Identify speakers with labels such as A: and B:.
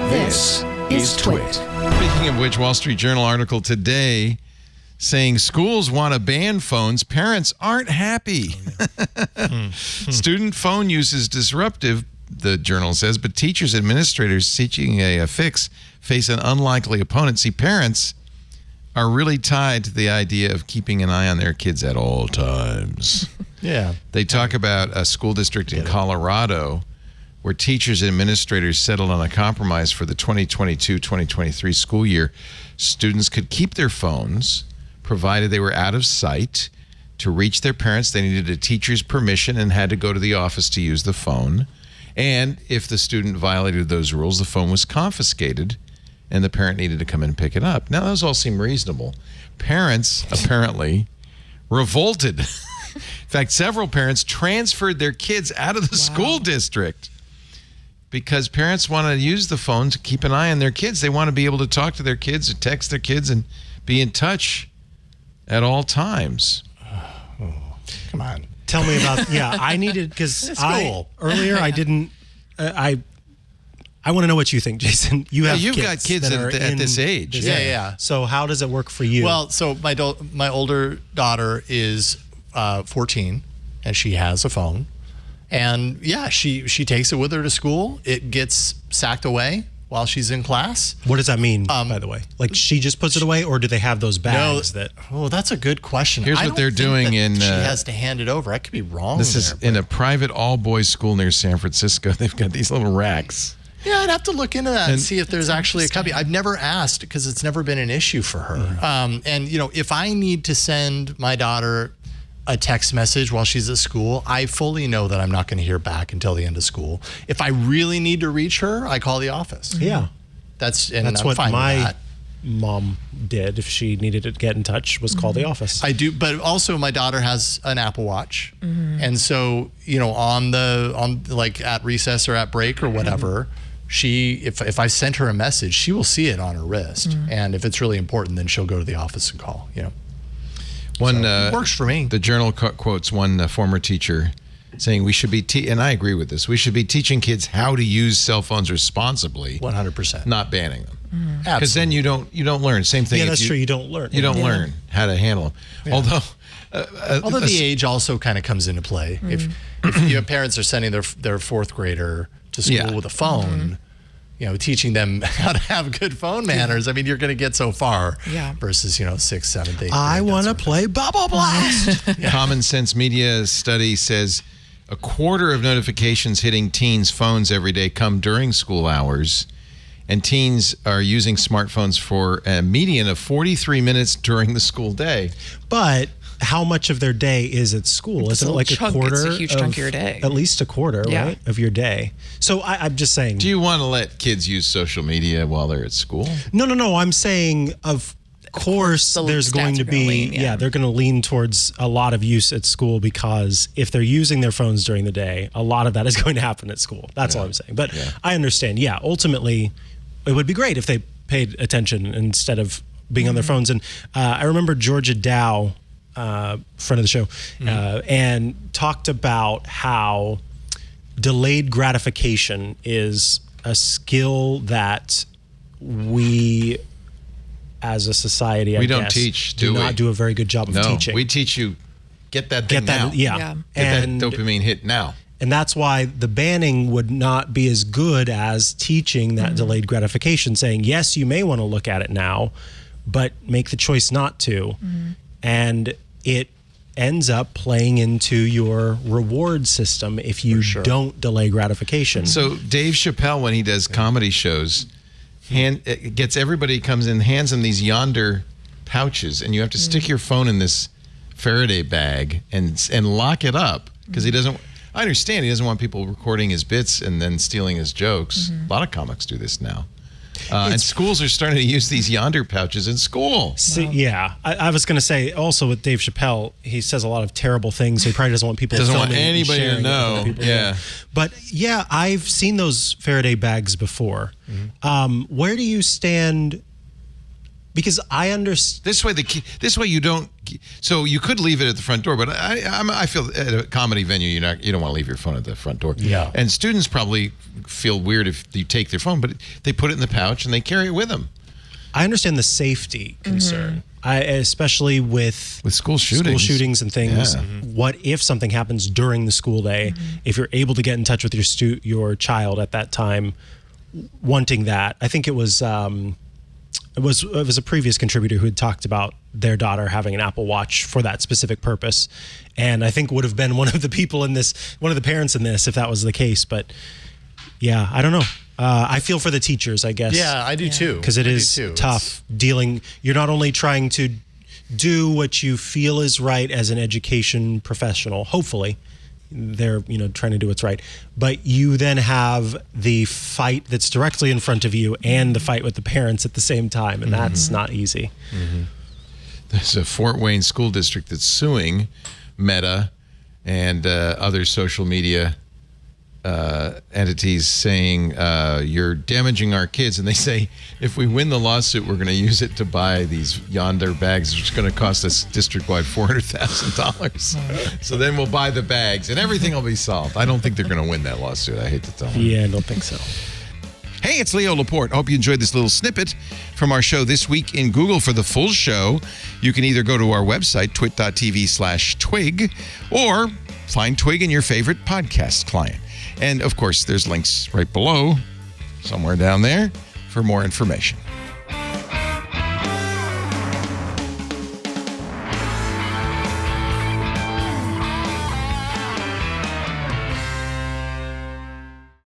A: This is TWiT.
B: Speaking of which, Wall Street Journal article today saying schools want to ban phones. Parents aren't happy. Student phone use is disruptive, the journal says, but teachers, administrators seeking a fix face an unlikely opponent. See, parents are really tied to the idea of keeping an eye on their kids at all times.
C: Yeah.
B: They talk about a school district in Colorado where teachers and administrators settled on a compromise for the 2022-2023 school year. Students could keep their phones, provided they were out of sight. To reach their parents, they needed a teacher's permission and had to go to the office to use the phone. And if the student violated those rules, the phone was confiscated and the parent needed to come in and pick it up. Now, those all seem reasonable. Parents, apparently, revolted. In fact, several parents transferred their kids out of the school district because parents want to use the phone to keep an eye on their kids. They want to be able to talk to their kids or text their kids and be in touch at all times.
C: Come on.
A: Tell me about, I needed, because earlier I didn't, I want to know what you think, Jason. You've
B: got kids at this age.
C: Yeah.
A: So how does it work for you?
C: Well, so my older daughter is 14 and she has a phone. And she takes it with her to school. It gets sacked away while she's in class.
A: What does that mean, by the way? Like she just puts it away, or do they have those bags that?
C: Oh, that's a good question.
B: Here's what they're doing
C: she has to hand it over. I could be wrong.
B: This is in a private all-boys school near San Francisco. They've got these little racks.
C: Yeah, I'd have to look into that and see if there's actually a copy. I've never asked because it's never been an issue for her. And if I need to send my daughter a text message while she's at school, I fully know that I'm not going to hear back until the end of school. If I really need to reach her, I call the office.
A: Yeah.
C: That's
A: I'm
C: what
A: fine my mom did if she needed to get in touch, was call the office.
C: I do, but also my daughter has an Apple Watch. And so, on like at recess or at break or whatever, if I sent her a message, she will see it on her wrist. And if it's really important, then she'll go to the office and call, it works for me.
B: The journal quotes one former teacher saying we should be, and I agree with this, we should be teaching kids how to use cell phones responsibly.
C: 100%.
B: Not banning them. Because then you don't learn. Same thing.
A: Yeah, that's true. You don't learn.
B: You don't learn how to handle them. Yeah.
C: Although the age also kind of comes into play. If parents are sending their fourth grader to school with a phone, teaching them how to have good phone manners. I mean, you're going to get so far versus, 6th, 7th, 8th.
A: I want to play Bubble Blast.
B: Common Sense Media study says a quarter of notifications hitting teens' phones every day come during school hours. And teens are using smartphones for a median of 43 minutes during the school day.
A: But how much of their day is at school? Isn't it like a quarter?
D: It's a huge chunk of your day.
A: At least a quarter, right, of your day. So I'm just saying.
B: Do you want to let kids use social media while they're at school?
A: No. I'm saying, of course there's going to be, they're going to lean towards a lot of use at school because if they're using their phones during the day, a lot of that is going to happen at school. That's all I'm saying. But I understand. Yeah, ultimately, it would be great if they paid attention instead of being on their phones. And I remember Georgia Dow, friend of the show, and talked about how delayed gratification is a skill that we, as a society,
B: we don't teach,
A: do not do a very good job of teaching.
B: We teach you get that thing now.
A: Yeah.
B: Get that dopamine hit now.
A: And that's why the banning would not be as good as teaching that delayed gratification, saying, yes, you may want to look at it now, but make the choice not to. And it ends up playing into your reward system if you don't delay gratification.
B: So Dave Chappelle, when he does comedy shows, gets everybody comes in, hands them these yonder pouches, and you have to stick your phone in this Faraday bag and lock it up because he doesn't. I understand he doesn't want people recording his bits and then stealing his jokes. A lot of comics do this now. And schools are starting to use these yonder pouches in school.
A: I was going to say also with Dave Chappelle, he says a lot of terrible things. So he probably doesn't want people
B: doesn't want
A: filming
B: anybody
A: and
B: to know.
A: But I've seen those Faraday bags before. Where do you stand? Because I understand.
B: This way you don't. So you could leave it at the front door, but I feel at a comedy venue you don't want to leave your phone at the front door.
C: Yeah.
B: And students probably feel weird if you take their phone, but they put it in the pouch and they carry it with them.
A: I understand the safety concern, especially with
B: school shootings
A: and things.
B: Yeah.
A: What if something happens during the school day? If you're able to get in touch with your child at that time, wanting that, I think it was a previous contributor who had talked about their daughter having an Apple Watch for that specific purpose, and I think would have been one of the parents in this if that was the case. But yeah, I don't know. I feel for the teachers, I guess.
C: Yeah, I do too.
A: Because it is tough dealing. You're not only trying to do what you feel is right as an education professional. Hopefully, they're trying to do what's right. But you then have the fight that's directly in front of you and the fight with the parents at the same time, and that's not easy.
B: There's a Fort Wayne school district that's suing Meta and other social media entities, saying you're damaging our kids, and they say if we win the lawsuit, we're going to use it to buy these Yonder bags, which is going to cost us district-wide $400,000. So then we'll buy the bags, and everything will be solved. I don't think they're going to win that lawsuit. I hate to tell them.
A: Yeah, I don't think so.
B: Hey, it's Leo Laporte. Hope you enjoyed this little snippet from our show This Week in Google. For the full show, you can either go to our website, twit.tv/twig, or find Twig in your favorite podcast client. And, of course, there's links right below, somewhere down there, for more information.